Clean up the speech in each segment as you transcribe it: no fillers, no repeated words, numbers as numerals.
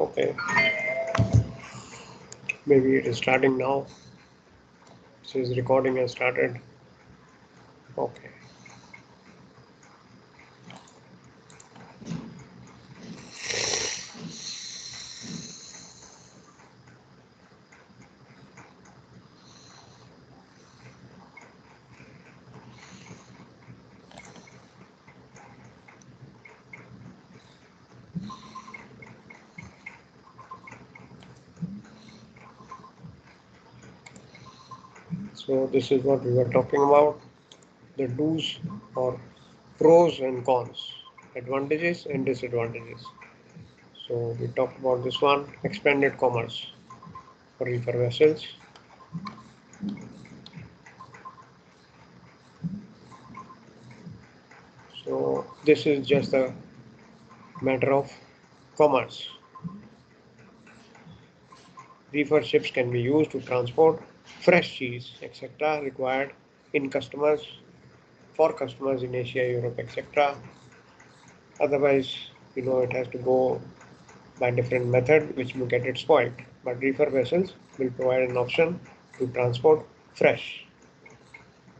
Okay, maybe it is starting now. It says recording has started. Okay. So this is what we were talking about, the do's or pros and cons, advantages and disadvantages. So we talked about this one, expanded commerce for reefer vessels. So this is just a matter of commerce. Reefer ships can be used to transport fresh cheese, etc. required in customers for customers in Asia, Europe, etc. Otherwise, it has to go by different method which will get it spoiled. But reefer vessels will provide an option to transport fresh.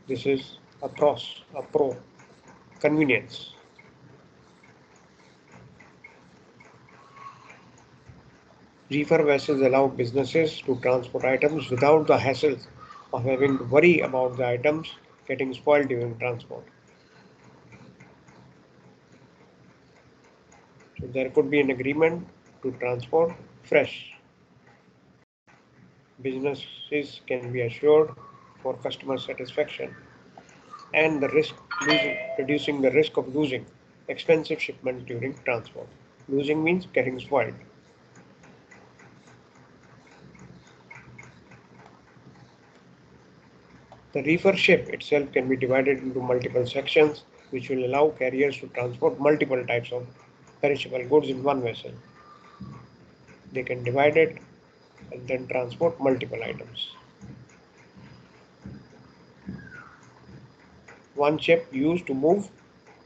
This is a pro, convenience. Reefer vessels allow businesses to transport items without the hassle of having to worry about the items getting spoiled during transport. So there could be an agreement to transport fresh. Businesses can be assured for customer satisfaction and the reducing the risk of losing expensive shipments during transport. Losing means getting spoiled. The reefer ship itself can be divided into multiple sections, which will allow carriers to transport multiple types of perishable goods in one vessel. They can divide it and then transport multiple items. One ship used to move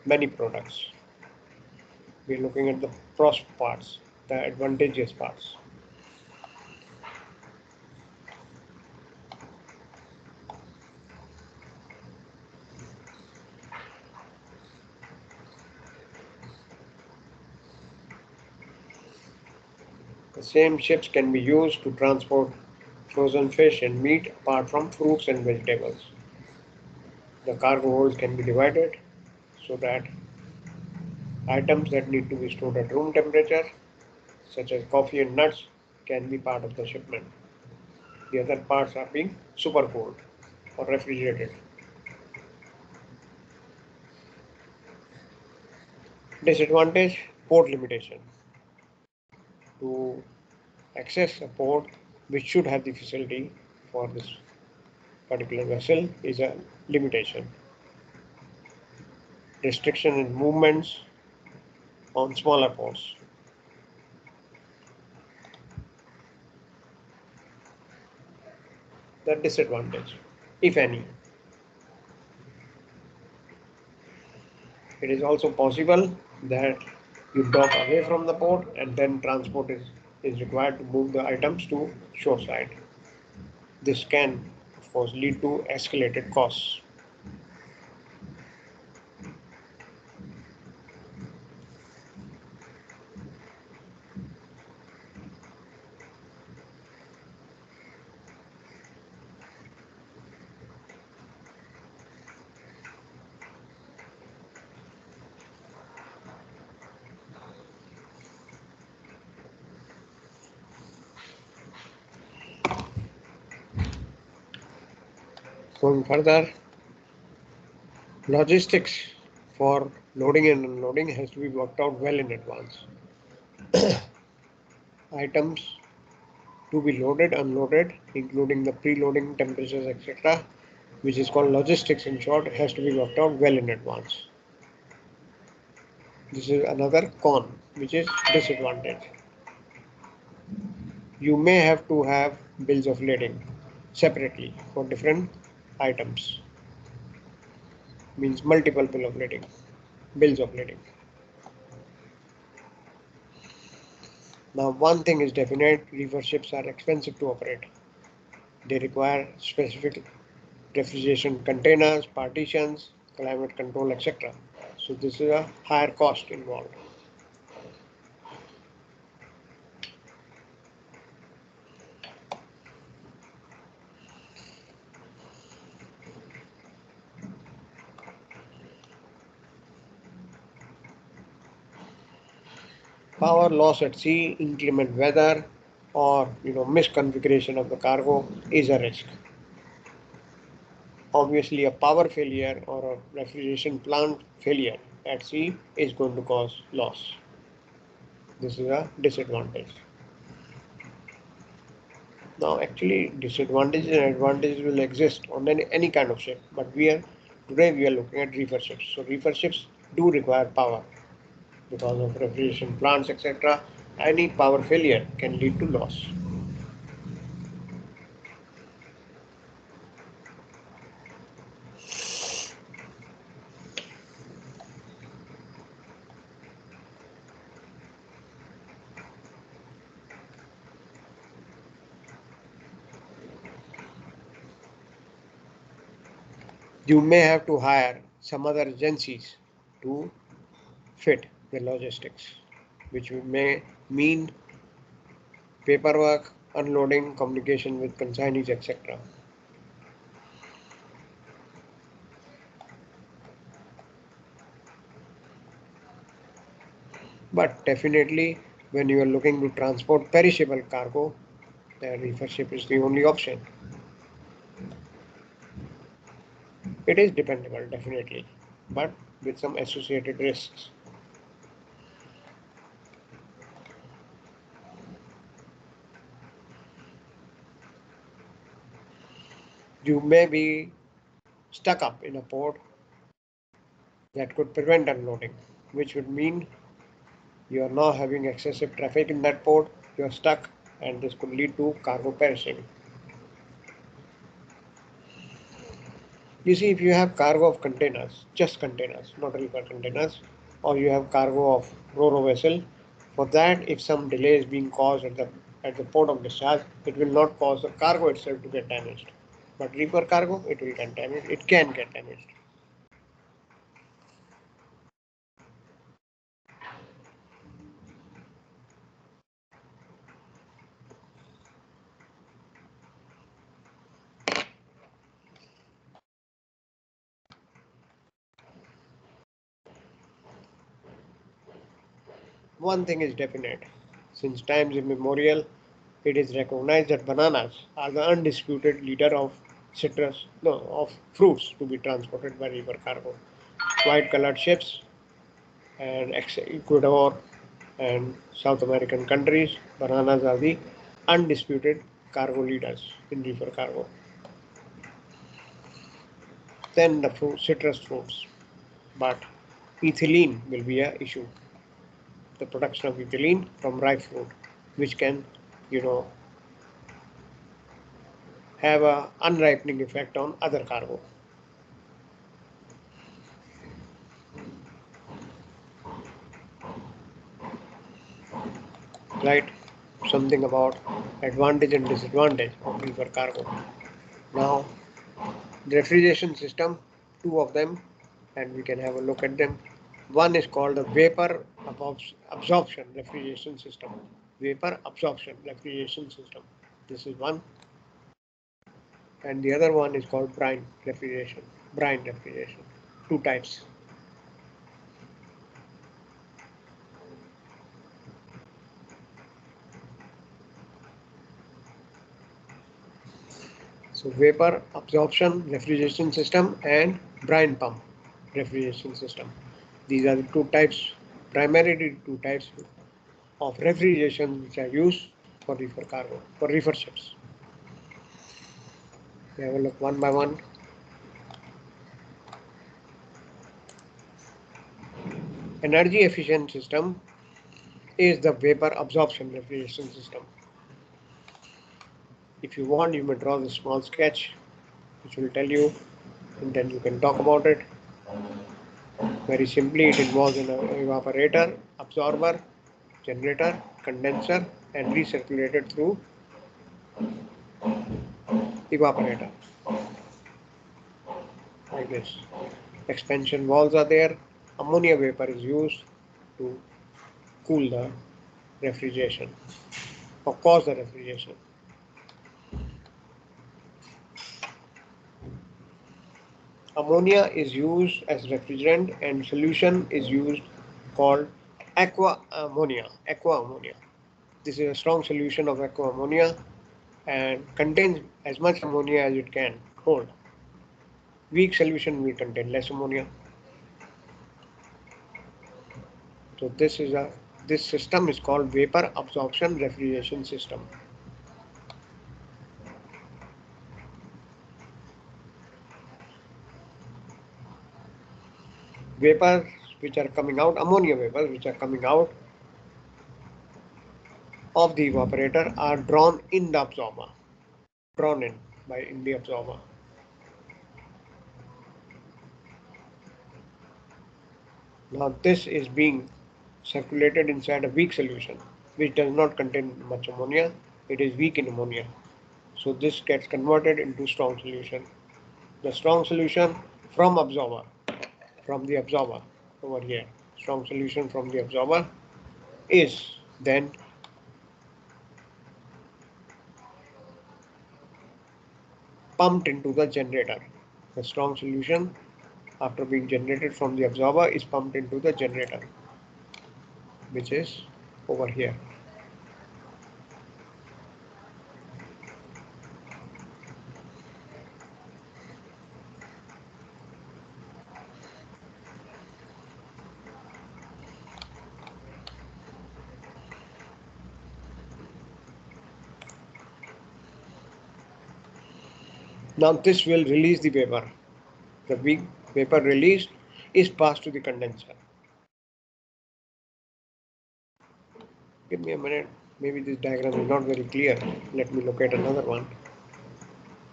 many products. We're looking at the pros parts, the advantageous parts. The same ships can be used to transport frozen fish and meat apart from fruits and vegetables. The cargo holds can be divided so that items that need to be stored at room temperature, such as coffee and nuts, can be part of the shipment. The other parts are being super cooled or refrigerated. Disadvantage, port limitation. To access a port which should have the facility for this particular vessel is a limitation. Restriction in movements on smaller ports. The disadvantage, if any. It is also possible that you dock away from the port and then transport is required to move the items to shoreside. This can, of course, lead to escalated costs. Going further, logistics for loading and unloading has to be worked out well in advance. Items to be loaded, unloaded, including the preloading temperatures, etc., which is called logistics in short, has to be worked out well in advance. This is another con, which is disadvantage. You may have to have bills of lading separately for different items. Means multiple bills of lading. Now, one thing is definite, reefer ships are expensive to operate. They require specific refrigeration containers, partitions, climate control, etc. So this is a higher cost involved. Power loss at sea, inclement weather, or misconfiguration of the cargo is a risk. Obviously, a power failure or a refrigeration plant failure at sea is going to cause loss. This is a disadvantage. Now, actually, disadvantages and advantages will exist on any kind of ship, but today we are looking at reefer ships. So, reefer ships do require power because of refrigeration plants, etc. Any power failure can lead to loss. You may have to hire some other agencies to fit the logistics, which may mean paperwork, unloading, communication with consignees, etc. But definitely, when you are looking to transport perishable cargo, the reefer ship is the only option. It is dependable, definitely, but with some associated risks. You may be stuck up in a port that could prevent unloading, which would mean you are now having excessive traffic in that port, you are stuck, and this could lead to cargo perishing. You see, if you have cargo of containers, just containers, not reefer containers, or you have cargo of ro-ro vessel, for that, if some delay is being caused at the port of discharge, it will not cause the cargo itself to get damaged. But reefer cargo, it will get damaged. It can get damaged. One thing is definite: since times immemorial, it is recognized that bananas are the undisputed leader of of fruits to be transported by river cargo. White-colored ships and Ecuador and South American countries, bananas are the undisputed cargo leaders in river cargo. Then the citrus fruits, but ethylene will be a issue. The production of ethylene from ripe fruit, which can, you know, have a unripening effect on other cargo. Right? Something about advantage and disadvantage of reefer cargo. Now, the refrigeration system, two of them, and we can have a look at them. One is called the vapor absorption refrigeration system. Vapor absorption refrigeration system. This is one, and the other one is called brine refrigeration. Brine refrigeration. Two types. So vapor absorption refrigeration system and brine pump refrigeration system. These are the two types, primarily two types of refrigeration which are used for reefer cargo, for reefer ships. We have a look one by one. Energy efficient system is the vapor absorption refrigeration system. If you want, you may draw the small sketch which will tell you, and then you can talk about it. Very simply, it involves an evaporator, absorber, generator, condenser, and recirculated through evaporator like this. Expansion valves are there. Ammonia vapor is used to cool the refrigeration or cause the refrigeration. Ammonia is used as refrigerant and solution is used called aqua ammonia. Aqua ammonia. This is a strong solution of aqua ammonia and contains as much ammonia as it can hold. Weak solution will contain less ammonia. So this system is called vapor absorption refrigeration system. Vapors which are coming out, ammonia vapors which are coming out of the evaporator are drawn in the absorber, drawn in the absorber. Now this is being circulated inside a weak solution which does not contain much ammonia. It is weak in ammonia. So this gets converted into strong solution. The strong solution from the absorber over here, strong solution from the absorber is then pumped into the generator. The strong solution after being generated from the absorber is pumped into the generator, which is over here. Now this will release the vapor. The weak vapor released is passed to the condenser. Give me a minute. Maybe this diagram is not very clear. Let me locate another one.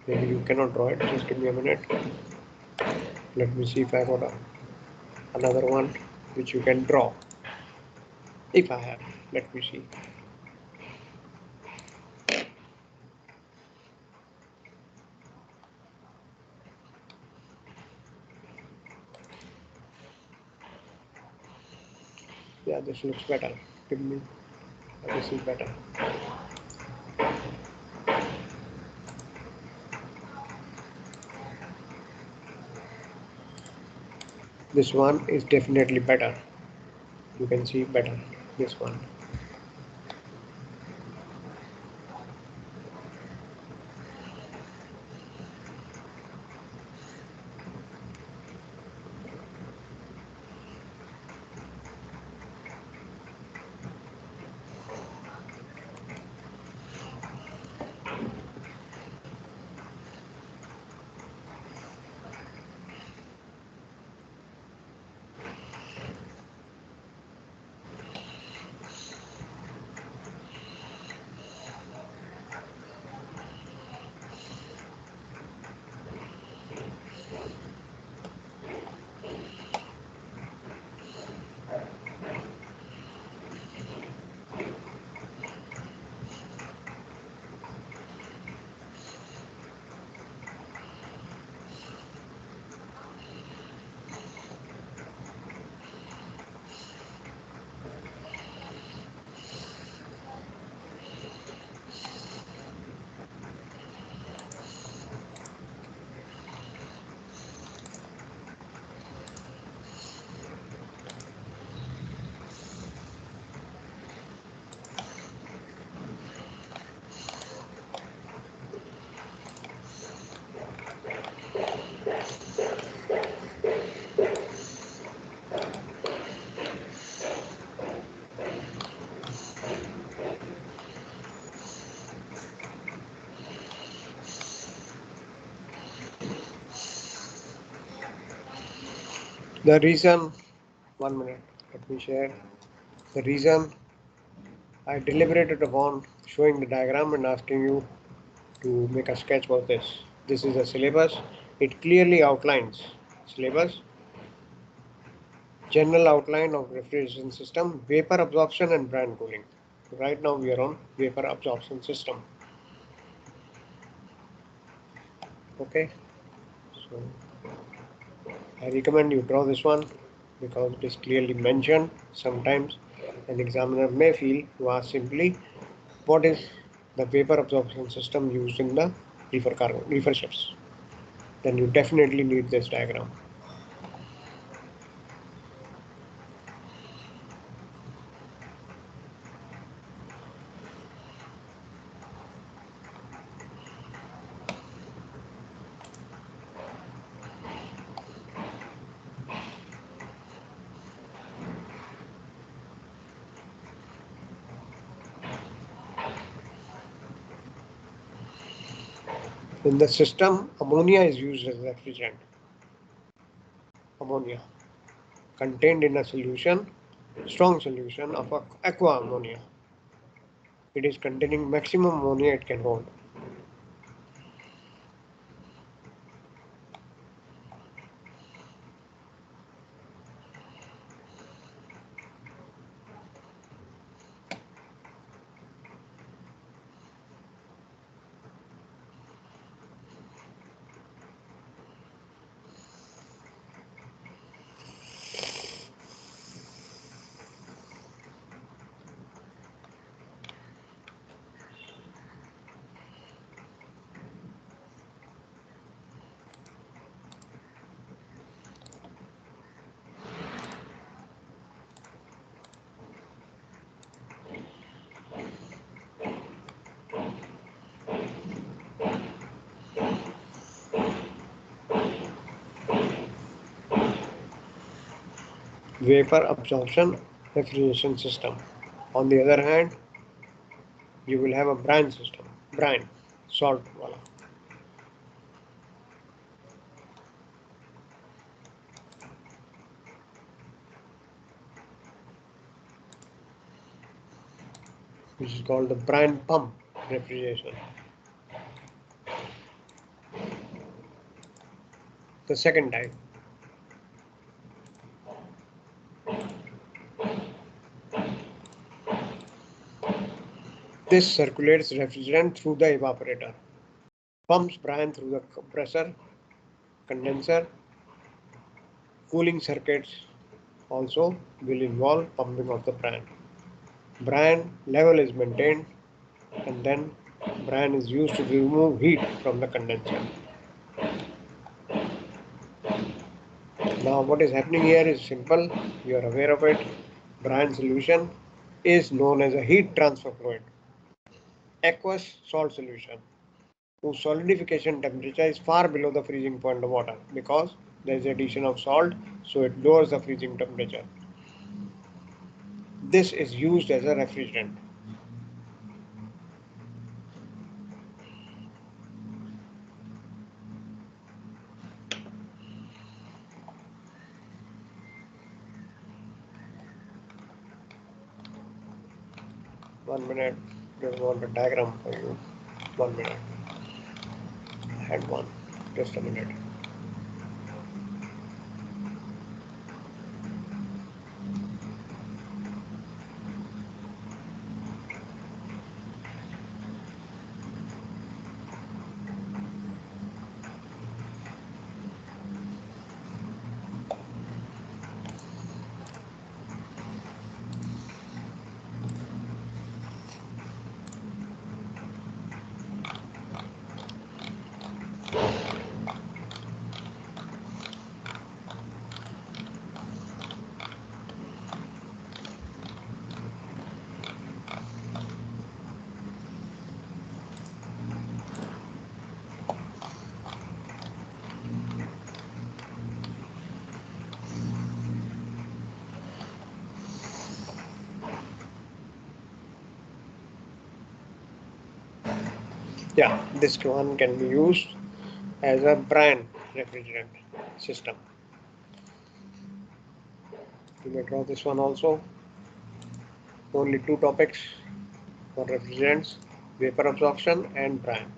Maybe you cannot draw it. Just give me a minute. Let me see if I got another one which you can draw. If I have, let me see. Yeah, this looks better. Give me. This is better. This one is definitely better. You can see better. This one. The reason, 1 minute, let me share. The reason I deliberated upon showing the diagram and asking you to make a sketch for this. This is a syllabus. It clearly outlines syllabus. General outline of refrigeration system, vapor absorption and brine cooling. Right now we are on vapor absorption system. Okay, so I recommend you draw this one because it is clearly mentioned. Sometimes an examiner may feel to ask simply what is the vapor absorption system used in the reefer ships. Then you definitely need this diagram. In the system, ammonia is used as a refrigerant. Ammonia contained in a solution, strong solution of aqua ammonia. It is containing maximum ammonia it can hold. Vapor absorption refrigeration system. On the other hand, you will have a brine system. Brine, salt wala. Which is called the brine pump refrigeration. The second type. This circulates refrigerant through the evaporator, pumps brine through the compressor, condenser. Cooling circuits also will involve pumping of the brine. Brine level is maintained and then brine is used to remove heat from the condenser. Now what is happening here is simple, you are aware of it. Brine solution is known as a heat transfer fluid. Aqueous salt solution whose solidification temperature is far below the freezing point of water because there is addition of salt, so it lowers the freezing temperature. This is used as a refrigerant. One minute, just want a diagram for you. 1 minute. I had one. Just a minute. Yeah, this one can be used as a brine refrigerant system. You may draw this one also. Only two topics for refrigerants, vapor absorption and brine.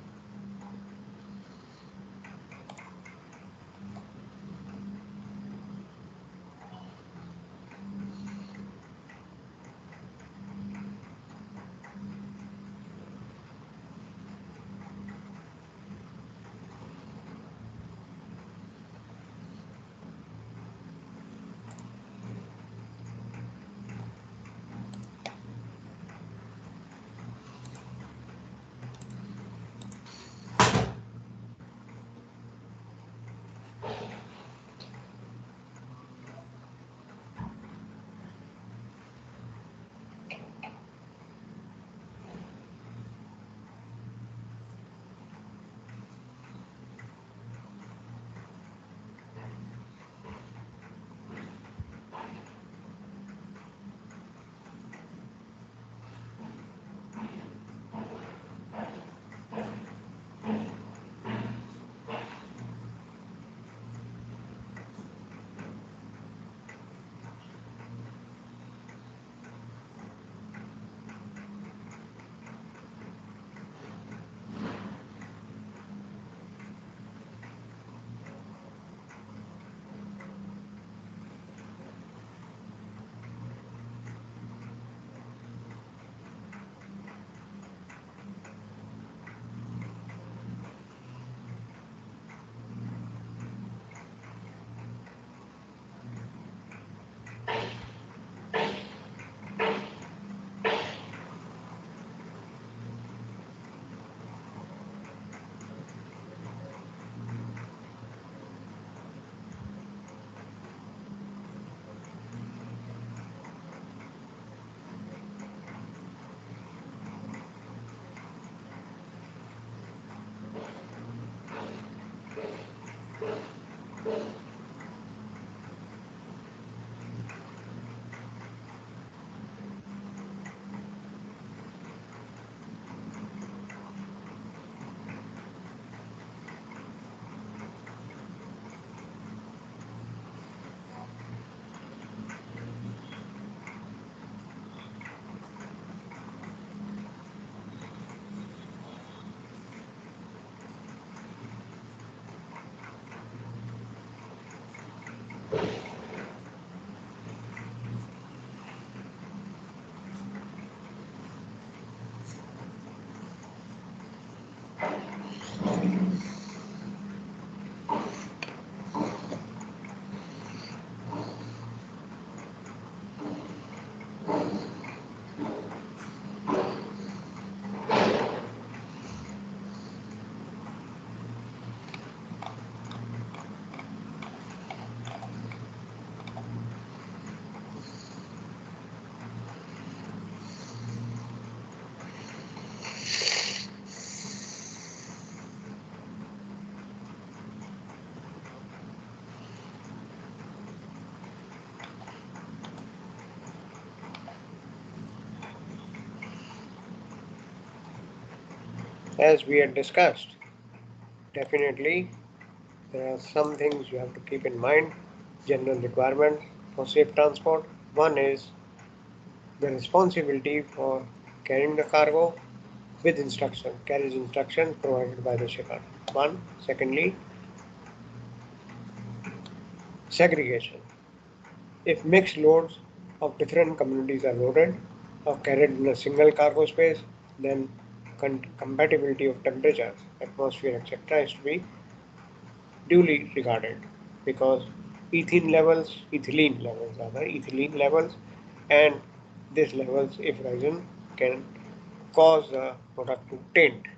As we had discussed, definitely there are some things you have to keep in mind. General requirements for safe transport. One is the responsibility for carrying the cargo with instruction, carriage instruction provided by the shipper. One. Secondly, segregation. If mixed loads of different communities are loaded or carried in a single cargo space, then compatibility of temperatures, atmosphere, etc. is to be duly regarded because ethylene levels are the ethylene levels, and these levels, if risen, can cause the product to taint.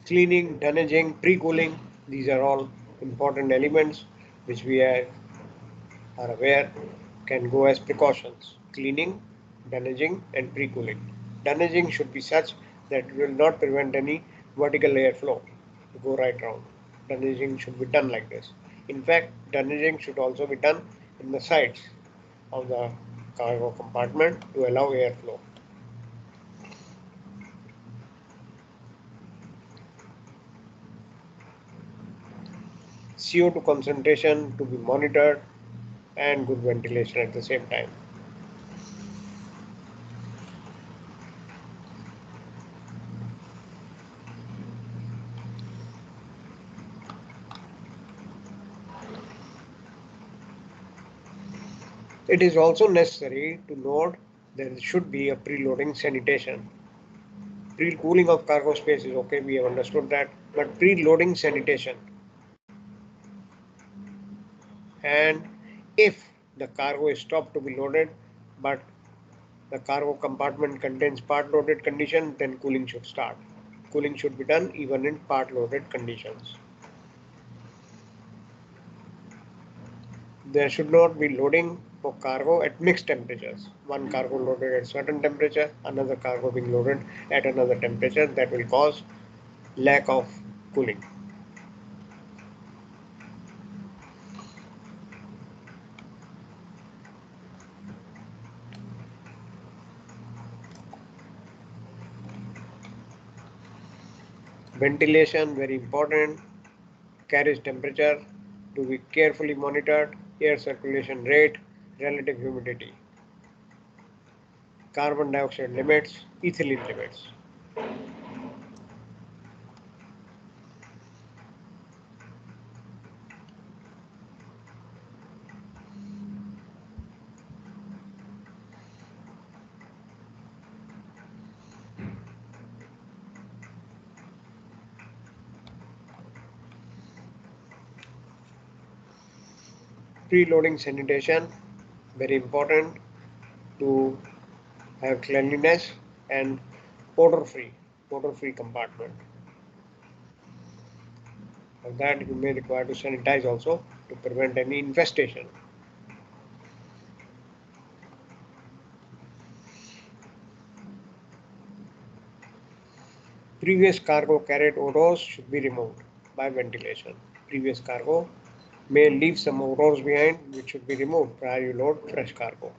Cleaning, dunnaging, pre-cooling, these are all important elements which we are aware can go as precautions. Cleaning, dunnaging, and pre-cooling. Dunnaging should be such that it will not prevent any vertical airflow to go right round. Dunnaging should be done like this. In fact, dunnaging should also be done in the sides of the cargo compartment to allow airflow. CO2 concentration to be monitored and good ventilation at the same time. It is also necessary to note that there should be a preloading sanitation. Pre-cooling of cargo space is okay, we have understood that, but preloading sanitation. And if the cargo is stopped to be loaded, but the cargo compartment contains part loaded condition, then cooling should start. Cooling should be done even in part loaded conditions. There should not be loading for cargo at mixed temperatures. One cargo loaded at certain temperature, another cargo being loaded at another temperature. That will cause lack of cooling. Ventilation, very important. Carriage temperature to be carefully monitored. Air circulation rate, relative humidity, carbon dioxide limits, ethylene limits. Preloading sanitation, very important to have cleanliness and odor-free compartment. For that, you may require to sanitize also to prevent any infestation. Previous cargo carried odors should be removed by ventilation. Previous cargo may leave some odors behind which should be removed prior you load fresh cargo.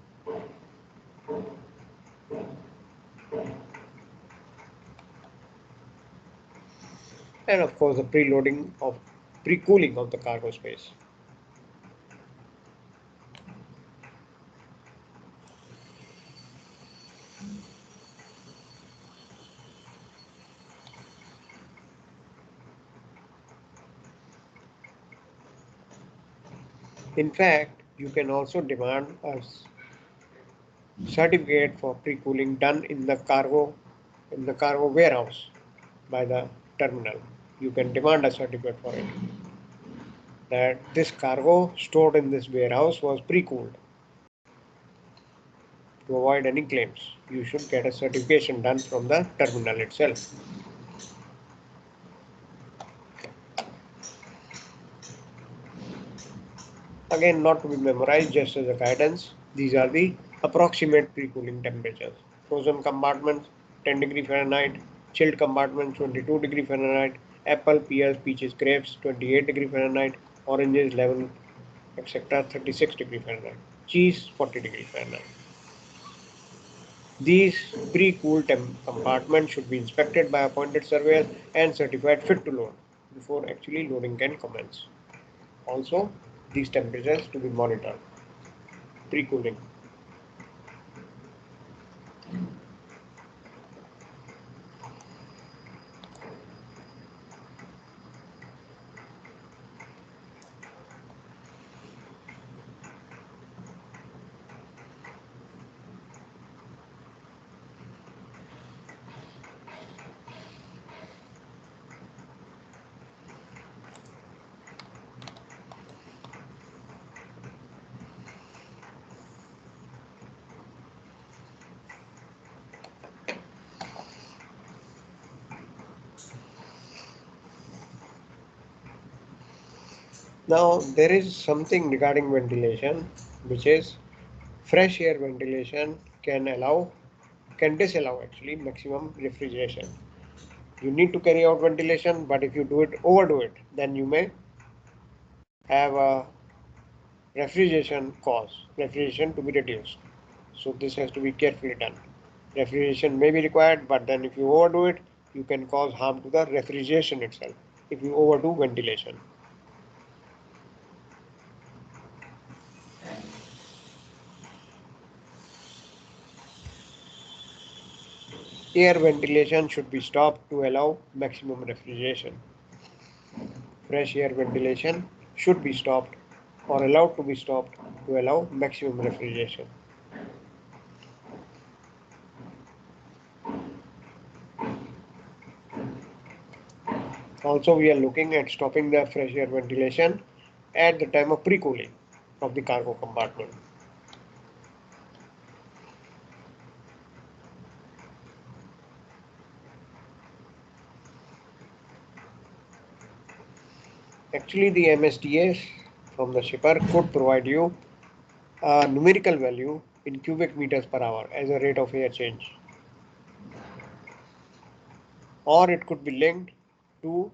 And of course the pre-cooling of the cargo space. In fact, you can also demand a certificate for pre-cooling done in the cargo warehouse by the terminal. You can demand a certificate for it that this cargo stored in this warehouse was pre-cooled. To avoid any claims, you should get a certification done from the terminal itself. Again, not to be memorized, just as a guidance, these are the approximate pre-cooling temperatures. Frozen compartments 10 degree Fahrenheit, chilled compartments 22 degree Fahrenheit, apple, pears, peaches, grapes 28 degree Fahrenheit, oranges, lemon, etc. 36 degree Fahrenheit, cheese 40 degree Fahrenheit. These pre-cooled compartments should be inspected by appointed surveyor and certified fit to load before actually loading can commence. Also, these temperatures to be monitored. Pre-cooling. Now, there is something regarding ventilation, which is fresh air ventilation can disallow actually maximum refrigeration. You need to carry out ventilation, but if you overdo it, then you may have a refrigeration to be reduced. So this has to be carefully done. Refrigeration may be required, but then if you overdo it, you can cause harm to the refrigeration itself if you overdo ventilation. Air ventilation should be stopped to allow maximum refrigeration. Fresh air ventilation should be stopped or allowed to be stopped to allow maximum refrigeration. Also, we are looking at stopping the fresh air ventilation at the time of pre-cooling of the cargo compartment. Actually, the MSDA from the shipper could provide you a numerical value in cubic meters per hour as a rate of air change, or it could be linked to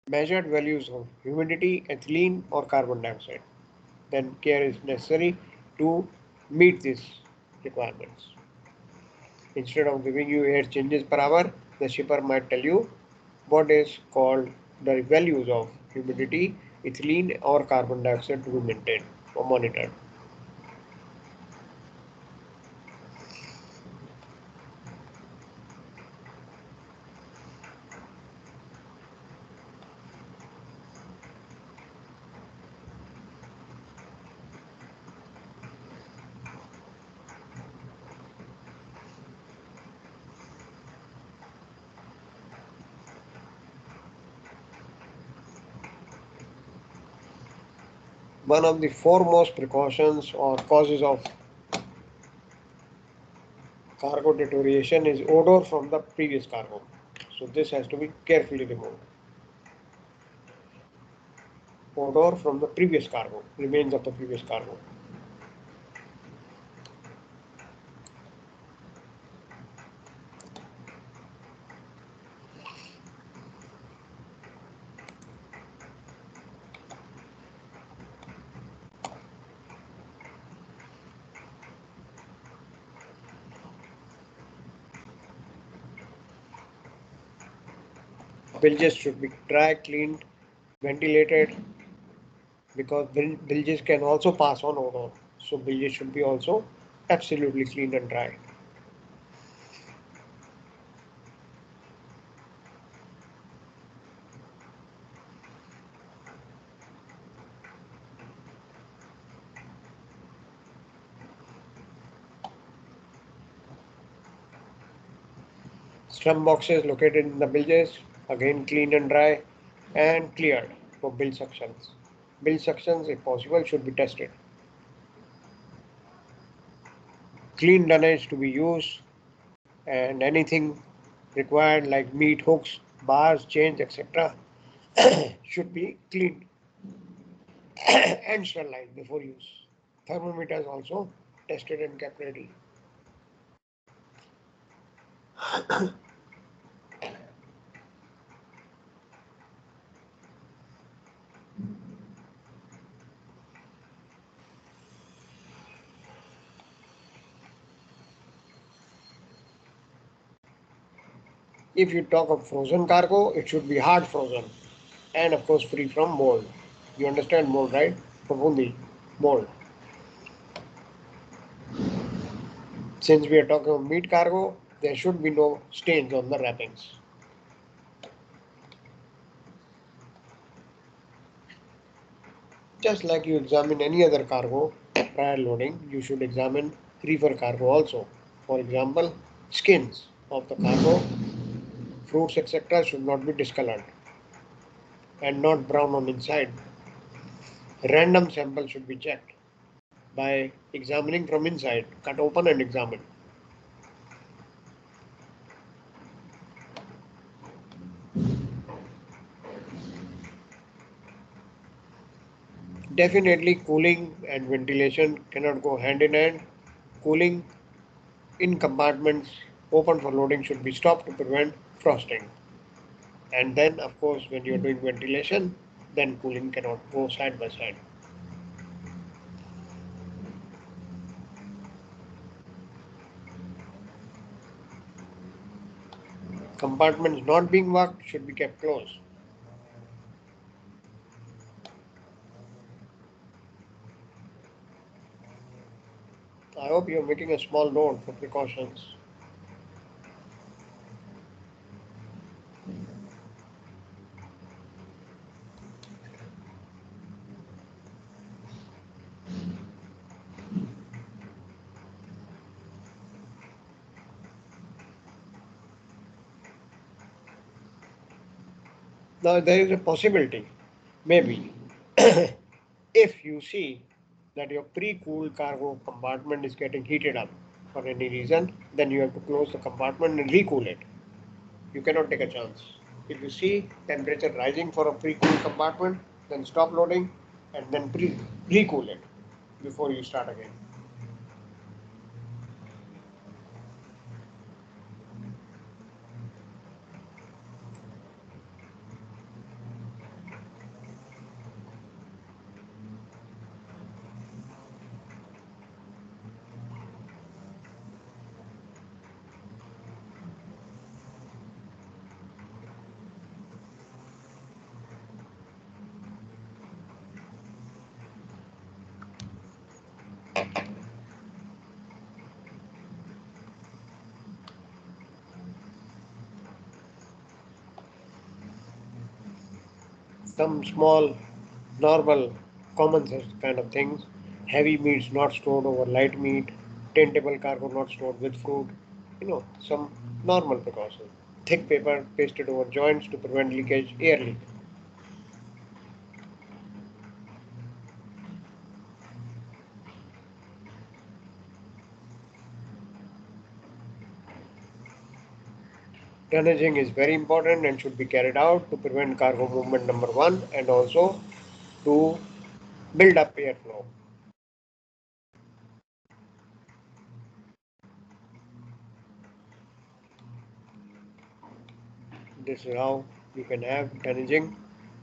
measured values of humidity, ethylene, or carbon dioxide. Then care is necessary to meet these requirements. Instead of giving you air changes per hour, the shipper might tell you what is called the values of humidity, ethylene, or carbon dioxide to be maintained or monitored. One of the foremost precautions or causes of cargo deterioration is odor from the previous cargo. So this has to be carefully removed. Odor from the previous cargo, remains of the previous cargo. Bilges should be dry, cleaned, ventilated, because bilges can also pass on odor. So bilges should be also absolutely clean and dry. Some boxes located in the bilges, again cleaned and dry and cleared for bilge suctions. Bilge suctions, if possible, should be tested. Clean dunnage to be used, and anything required like meat hooks, bars, chains, etc. should be cleaned and sterilized before use. Thermometers also tested and kept ready. If you talk of frozen cargo, it should be hard frozen and of course free from mold. You understand mold, right? Papundi, mold. Since we are talking of meat cargo, there should be no stains on the wrappings. Just like you examine any other cargo prior loading, you should examine reefer cargo also. For example, skins of the cargo, fruits, etc. should not be discolored and not brown on inside. Random sample should be checked by examining from inside, cut open and examine. Definitely cooling and ventilation cannot go hand in hand. Cooling in compartments open for loading should be stopped to prevent frosting. And then of course when you're doing ventilation, then cooling cannot go side by side. Compartments not being worked should be kept closed. I hope you're making a small note for precautions. Now there is a possibility, maybe, if you see that your pre-cooled cargo compartment is getting heated up for any reason, then you have to close the compartment and recool it. You cannot take a chance. If you see temperature rising for a pre-cooled compartment, then stop loading and then recool it before you start again. Some small, normal, common sense kind of things. Heavy meats not stored over light meat, taintable cargo not stored with fruit, some normal precautions. Thick paper pasted over joints to prevent leakage, air leak. Tonnaging is very important and should be carried out to prevent cargo movement number one and also to build up airflow. This is how you can have tonnaging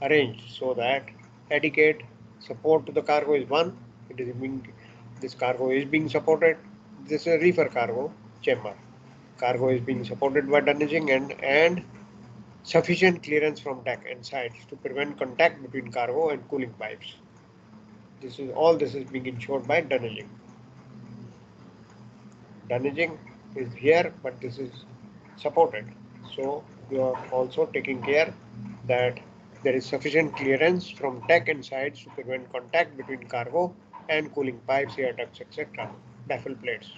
arranged so that etiquette support to the cargo is one. It is being this cargo is being supported. This is a reefer cargo chamber. Cargo is being supported by tonnaging and sufficient clearance from deck and sides to prevent contact between cargo and cooling pipes. This is being ensured by tonnaging. Tonnaging is here, but this is supported. So you are also taking care that there is sufficient clearance from deck and sides to prevent contact between cargo and cooling pipes, air ducts, etc. Baffle plates.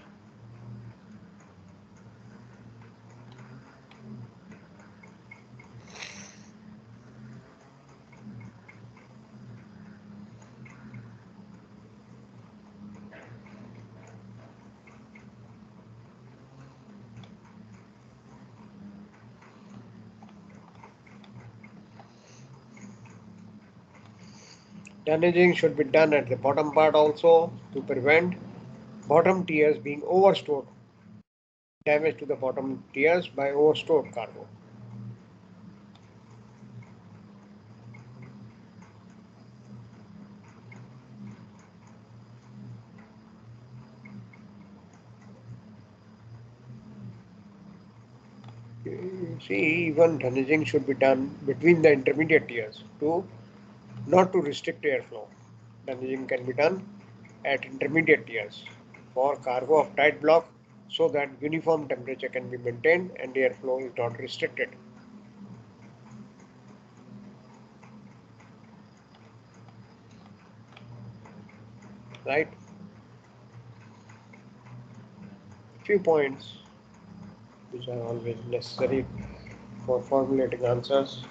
Tonnaging should be done at the bottom part also to prevent bottom tiers being overstored. Damage to the bottom tiers by overstored cargo. See, even tonnaging should be done between the intermediate tiers to not to restrict airflow. Tonnaging can be done at intermediate tiers for cargo of tight block so that uniform temperature can be maintained and airflow is not restricted. Right? Few points which are always necessary for formulating answers.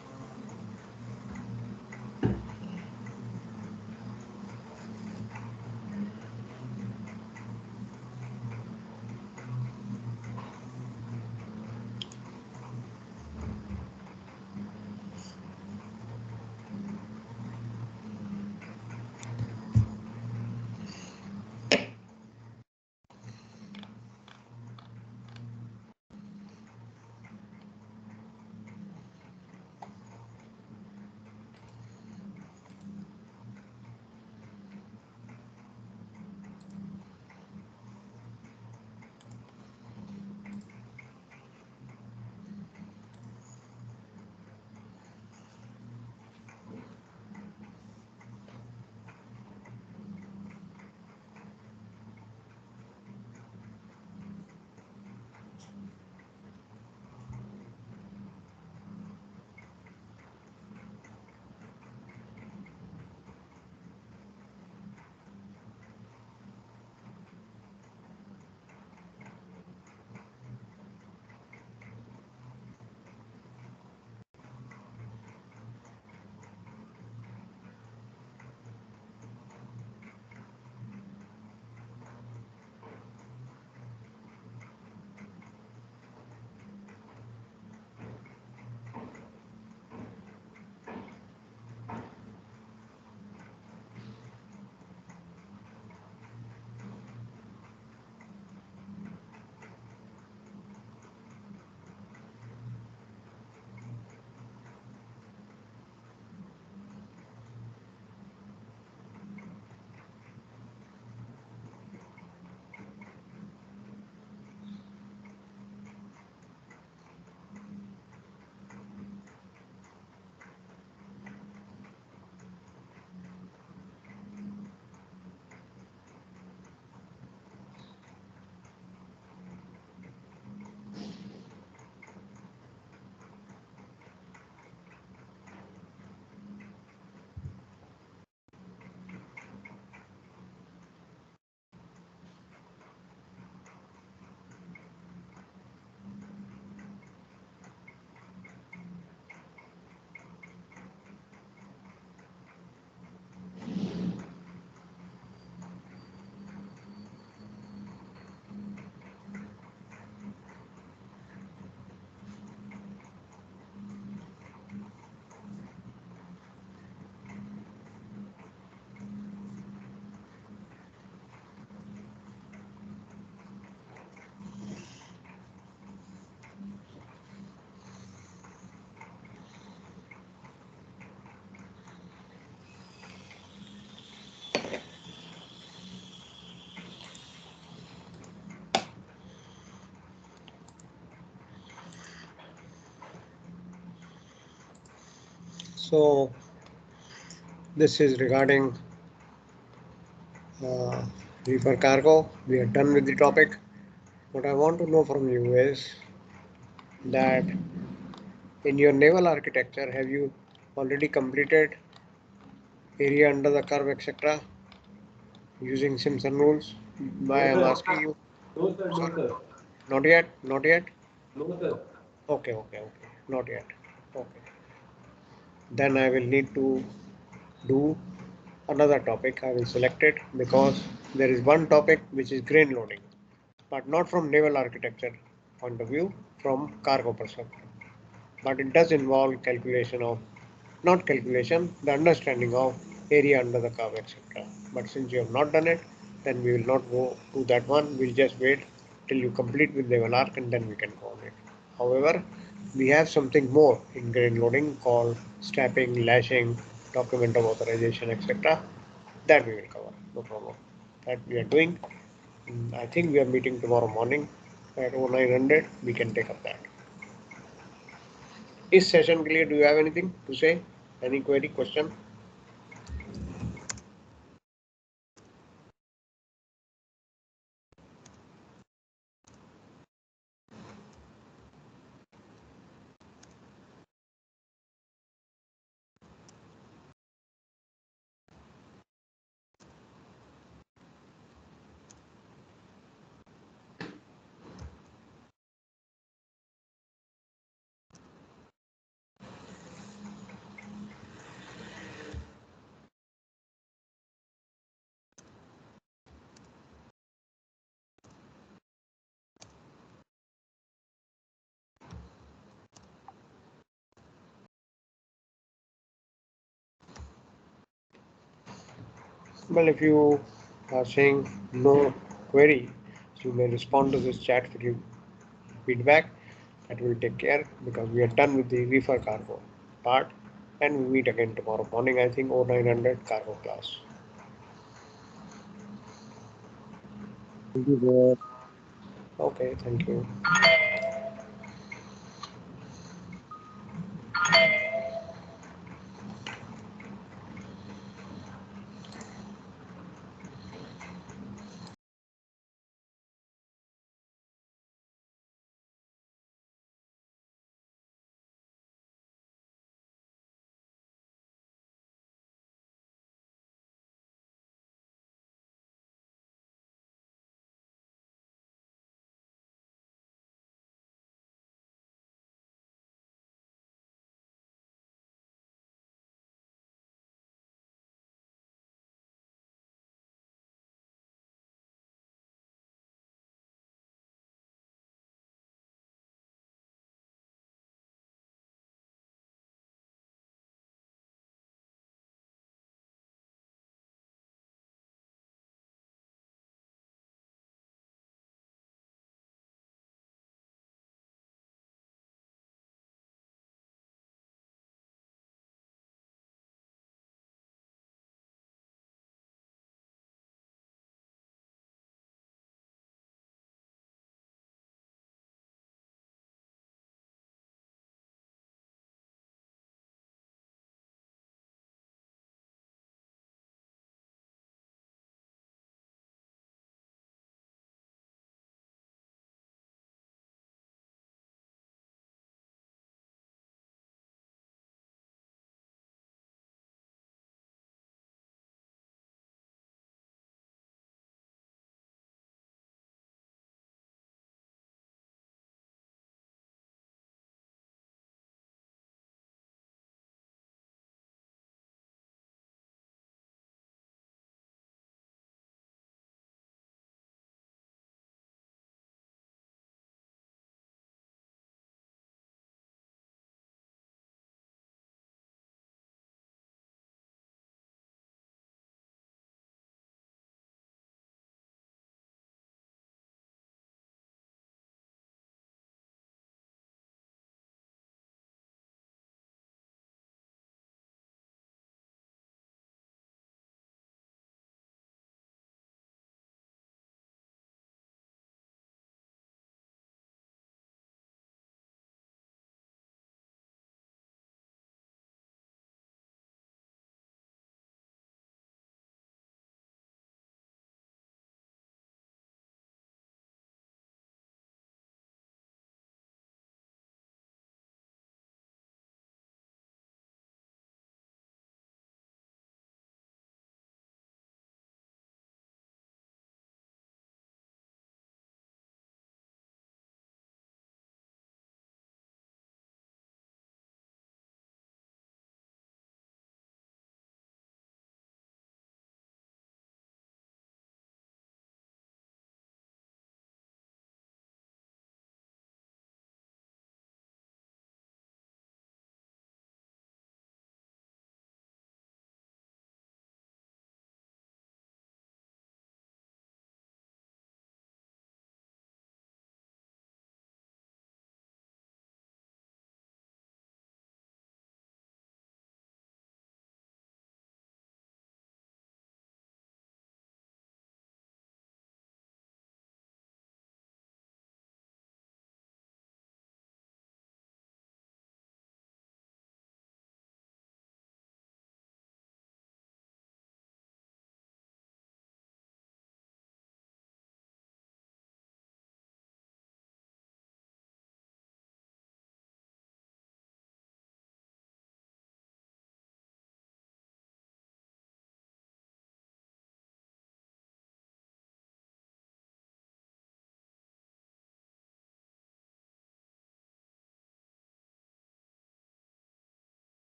So this is regarding uh, reefer cargo. We are done with the topic. What I want to know from you is that in your naval architecture, have you already completed area under the curve, etc., using Simpson rules? Why No, I'm sir. asking you? No, sir. No, Sorry, sir. not yet, not yet. No, sir. Okay, not yet. Okay, then I will need to do another topic. I will select it because there is one topic which is grain loading, but not from naval architecture point of view, from cargo perspective. But it does involve calculation of, not calculation, the understanding of area under the curve, etc. But since you have not done it, then we will not go to that one. We'll just wait till you complete with level arc and then we can go on it. However, we have something more in grain loading called strapping, lashing, document of authorization, etc. That we will cover, no problem. That we are doing. I think we are meeting tomorrow morning at 0900. We can take up that. इस session के लिए do you have anything to say? Any query, question? Well, if you are saying no query, you may respond to this chat for you feedback. That will take care because we are done with the reefer cargo part and we meet again tomorrow morning, I think 0900 cargo class. Thank you, sir. Okay, thank you.